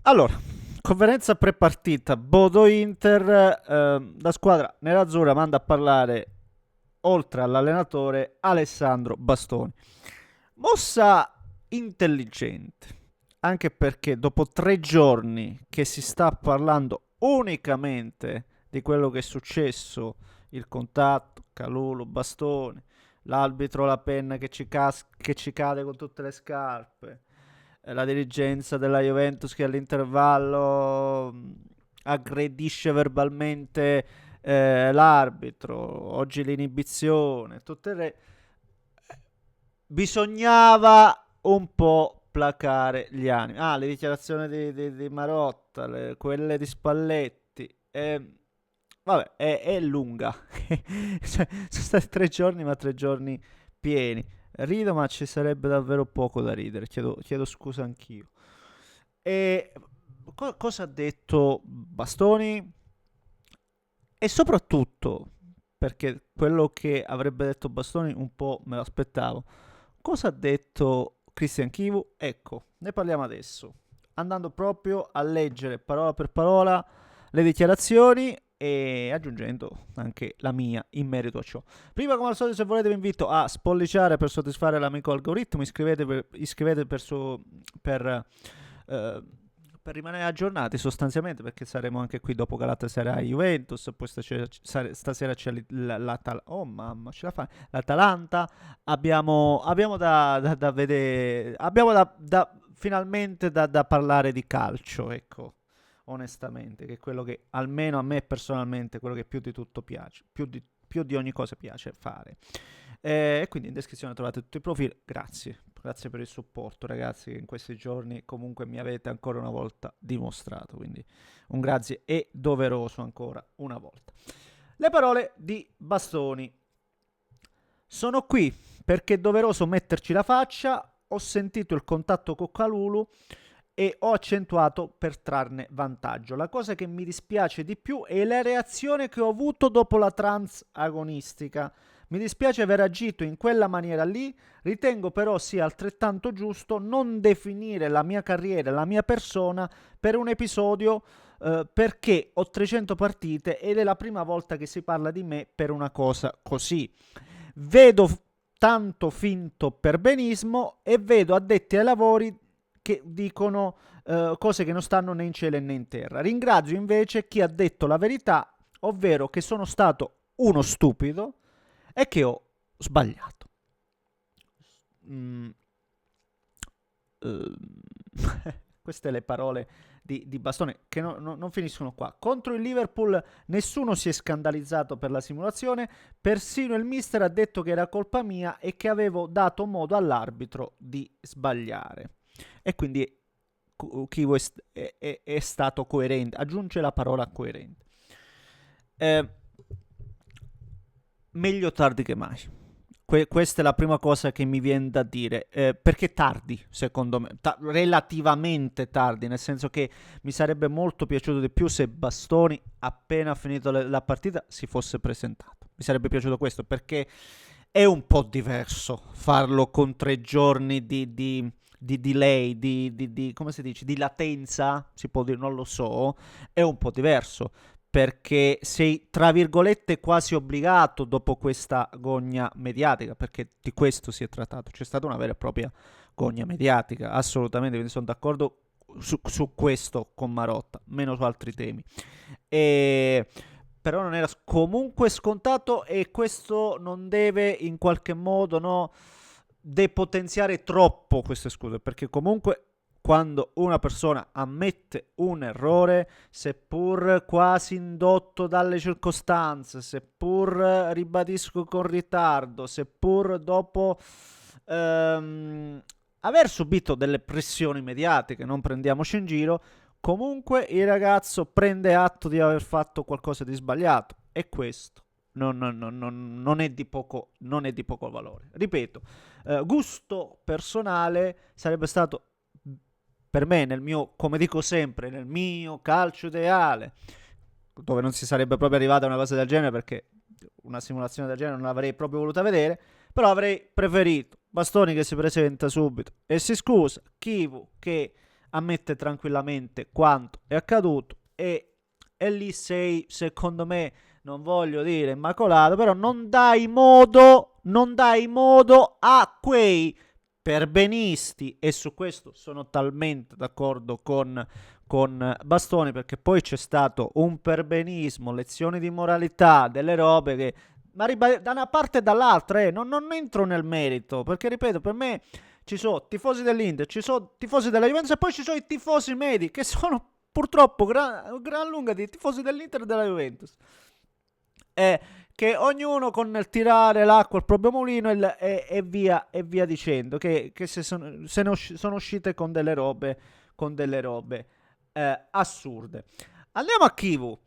Allora, conferenza pre-partita, Bodo-Inter, la squadra nerazzurra manda a parlare, oltre all'allenatore, Alessandro Bastoni. Mossa intelligente, anche perché dopo 3 giorni che si sta parlando unicamente di quello che è successo, il contatto, Calulu, Bastoni, l'arbitro, la penna che ci cade con tutte le scarpe, la dirigenza della Juventus che all'intervallo aggredisce verbalmente l'arbitro, oggi l'inibizione, tutte le... Bisognava un po' placare gli animi. Ah, le dichiarazioni di Marotta, quelle di Spalletti. Vabbè, è lunga. Cioè, sono stati 3 giorni, ma 3 giorni pieni. Rido, ma ci sarebbe davvero poco da ridere. Chiedo scusa anch'io. E cosa ha detto Bastoni? E soprattutto, perché quello che avrebbe detto Bastoni un po' me lo aspettavo, cosa ha detto Christian Chivu? Ecco, ne parliamo adesso, andando proprio a leggere parola per parola le dichiarazioni e aggiungendo anche la mia in merito a ciò. Prima, come al solito, se volete vi invito a spolliciare per soddisfare l'amico algoritmo, iscrivete eh, per rimanere aggiornati sostanzialmente, perché saremo anche qui dopo Galatasaray Juventus, poi stasera c'è oh mamma, ce la fa l'Atalanta, abbiamo da vedere, abbiamo finalmente da parlare di calcio, ecco, onestamente, che è quello che almeno a me personalmente, quello che più di tutto piace, più di ogni cosa piace fare. E quindi in descrizione trovate tutti i profili. Grazie per il supporto, ragazzi, che in questi giorni comunque mi avete ancora una volta dimostrato. Quindi un grazie è doveroso ancora una volta. Le parole di Bastoni. Sono qui perché è doveroso metterci la faccia. Ho sentito il contatto con Calulu e ho accentuato per trarne vantaggio. La cosa che mi dispiace di più è la reazione che ho avuto dopo la trans agonistica. Mi dispiace aver agito in quella maniera lì, ritengo però sia altrettanto giusto non definire la mia carriera, la mia persona per un episodio, perché ho 300 partite ed è la prima volta che si parla di me per una cosa così. Vedo tanto finto perbenismo e vedo addetti ai lavori che dicono cose che non stanno né in cielo né in terra. Ringrazio invece chi ha detto la verità, ovvero che sono stato uno stupido e che ho sbagliato. Mm, eh, queste le parole di Bastone che non finiscono qua. Contro il Liverpool nessuno si è scandalizzato per la simulazione, persino il mister ha detto che era colpa mia e che avevo dato modo all'arbitro di sbagliare. E quindi Kivo è stato coerente, aggiunge la parola coerente. Eh, Meglio tardi che mai. Questa è la prima cosa che mi viene da dire. Perché tardi, secondo me? Relativamente tardi, nel senso che mi sarebbe molto piaciuto di più se Bastoni, appena finito la partita, si fosse presentato. Mi sarebbe piaciuto questo, perché è un po' diverso farlo con 3 giorni di delay, come si dice, di latenza, si può dire, non lo so, è un po' diverso perché sei, tra virgolette, quasi obbligato dopo questa gogna mediatica, perché di questo si è trattato. C'è stata una vera e propria gogna mediatica, assolutamente, quindi sono d'accordo su questo con Marotta, meno su altri temi. E... Però non era comunque scontato e questo non deve in qualche modo, no, depotenziare troppo queste scuse, perché comunque quando una persona ammette un errore, seppur quasi indotto dalle circostanze, seppur ribadisco con ritardo, seppur dopo aver subito delle pressioni mediatiche, non prendiamoci in giro, comunque il ragazzo prende atto di aver fatto qualcosa di sbagliato e questo non è di poco valore. Ripeto, gusto personale sarebbe stato per me, nel mio, come dico sempre, nel mio calcio ideale, dove non si sarebbe proprio arrivata a una cosa del genere perché una simulazione del genere non l'avrei proprio voluta vedere, però avrei preferito Bastoni che si presenta subito e si scusa, Kivu che ammette tranquillamente quanto è accaduto e lì sei, secondo me, non voglio dire immacolato, però non dai modo a quei perbenisti, e su questo sono talmente d'accordo con Bastoni, perché poi c'è stato un perbenismo, lezioni di moralità, delle robe che, ma da una parte e dall'altra, non entro nel merito, perché ripeto, per me ci sono tifosi dell'Inter, ci sono tifosi della Juventus e poi ci sono i tifosi medi, che sono purtroppo gran lunga di tifosi dell'Inter e della Juventus. Che ognuno con il tirare l'acqua al proprio mulino e via dicendo, che sono uscite con delle robe assurde. Andiamo a Kivu,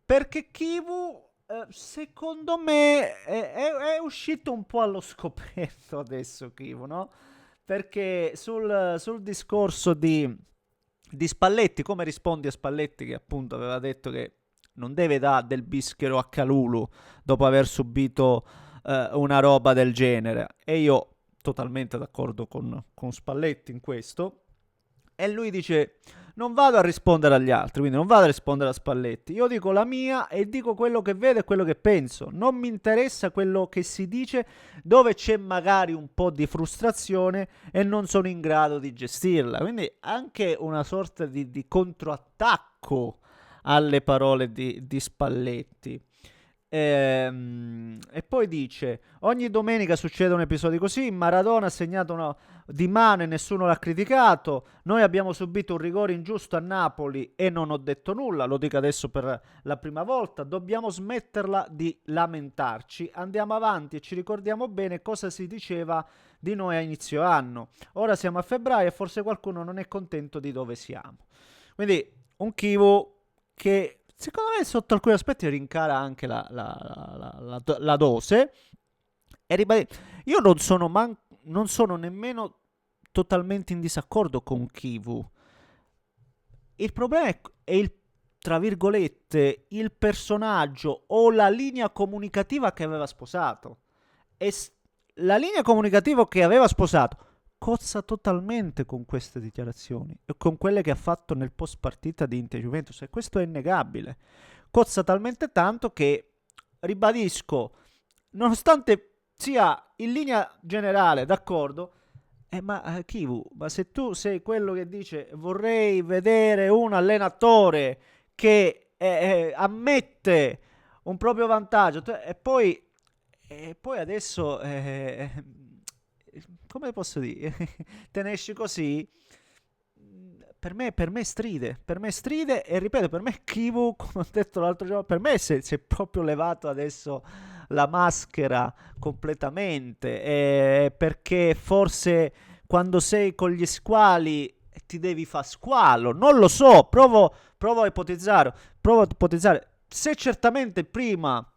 perché Kivu secondo me è uscito un po' allo scoperto adesso Kivu, no? Perché sul discorso di Spalletti, come rispondi a Spalletti che appunto aveva detto che non deve dare del bischero a Calulu dopo aver subito una roba del genere? E io totalmente d'accordo con Spalletti in questo. E lui dice: non vado a rispondere agli altri, quindi non vado a rispondere a Spalletti. Io dico la mia e dico quello che vedo e quello che penso. Non mi interessa quello che si dice dove c'è magari un po' di frustrazione e non sono in grado di gestirla. Quindi anche una sorta di controattacco alle parole di Spalletti. E poi dice: ogni domenica succedono episodi così. Maradona ha segnato di mano e nessuno l'ha criticato. Noi abbiamo subito un rigore ingiusto a Napoli e non ho detto nulla. Lo dico adesso per la prima volta. Dobbiamo smetterla di lamentarci. Andiamo avanti e ci ricordiamo bene cosa si diceva di noi a inizio anno. Ora siamo a febbraio e forse qualcuno non è contento di dove siamo. Quindi un Kivu che secondo me sotto alcuni aspetti rincara anche la dose. E io non sono nemmeno totalmente in disaccordo con Kivu. Il problema è il, tra virgolette, il personaggio o la linea comunicativa che aveva sposato. E la linea comunicativa che aveva sposato cozza totalmente con queste dichiarazioni e con quelle che ha fatto nel post partita di Inter Juventus, e questo è innegabile. Cozza talmente tanto che, ribadisco, nonostante sia in linea generale d'accordo, ma Kivu, ma se tu sei quello che dice vorrei vedere un allenatore che ammette un proprio vantaggio e poi adesso come posso dire, te ne esci così, per me stride e ripeto, per me Kivu, come ho detto l'altro giorno, per me si è proprio levato adesso la maschera completamente, perché forse quando sei con gli squali ti devi fare squalo, non lo so, provo a ipotizzare, se certamente prima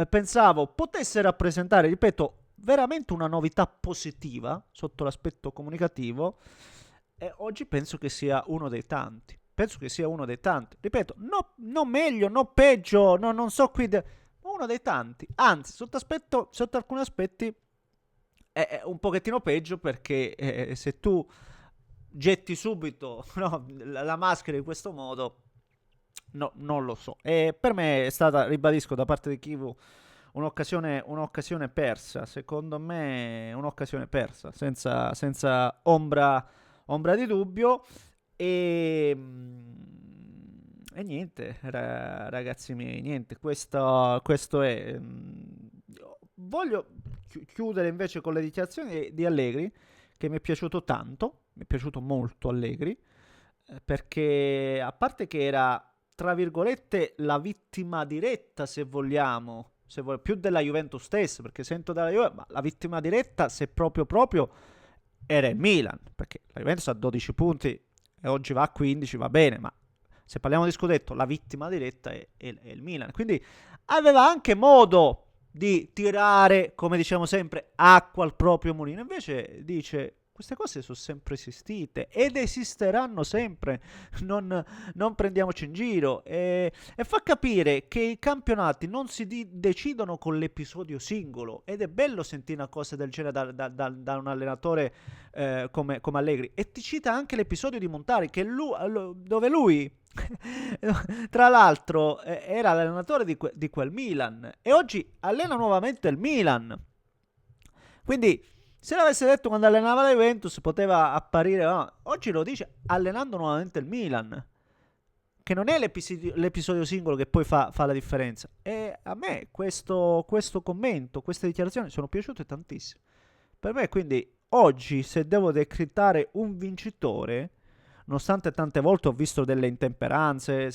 pensavo potesse rappresentare, ripeto, veramente una novità positiva sotto l'aspetto comunicativo, e oggi penso che sia uno dei tanti. Penso che sia uno dei tanti. Ripeto, non meglio, non peggio, non so qui, uno dei tanti. Anzi, sotto alcuni aspetti è un pochettino peggio, perché se tu getti subito no, la maschera in questo modo, no, non lo so. E per me è stata, ribadisco, da parte di Kivu un'occasione persa. Secondo me un'occasione persa, senza ombra di dubbio. E niente, ragazzi miei, niente, questo è. Voglio chiudere invece con le dichiarazioni di Allegri, che mi è piaciuto tanto, mi è piaciuto molto Allegri, perché a parte che era, tra virgolette, la vittima diretta, se vogliamo, più della Juventus stessa, perché sento dalla Juventus, ma la vittima diretta, se proprio, era il Milan, perché la Juventus ha 12 punti e oggi va a 15, va bene, ma se parliamo di scudetto, la vittima diretta è il Milan. Quindi aveva anche modo di tirare, come diciamo sempre, acqua al proprio mulino. Invece dice: Queste cose sono sempre esistite ed esisteranno sempre, non prendiamoci in giro. E fa capire che i campionati non si decidono con l'episodio singolo, ed è bello sentire una cosa del genere da un allenatore come Allegri. E ti cita anche l'episodio di Montari, dove lui, tra l'altro, era l'allenatore di quel Milan e oggi allena nuovamente il Milan. Quindi, se l'avesse detto quando allenava la Juventus, poteva apparire. No, oggi lo dice allenando nuovamente il Milan. Che non è l'episodio singolo che poi fa la differenza. E a me questo commento, queste dichiarazioni sono piaciute tantissimo. Per me, quindi, oggi, se devo decretare un vincitore, nonostante tante volte ho visto delle intemperanze,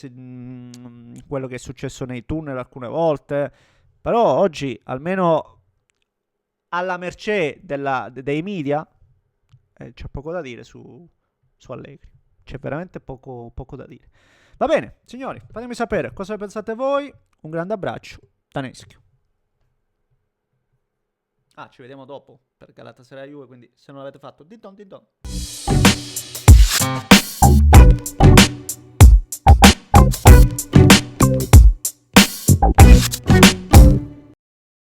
quello che è successo nei tunnel alcune volte, però oggi, almeno alla mercé dei media, c'è poco da dire su Allegri. C'è veramente poco da dire. Va bene, signori, fatemi sapere cosa ne pensate voi. Un grande abbraccio da Neschio. Ci vediamo dopo per Galatasaray Juve, quindi se non l'avete fatto, din don.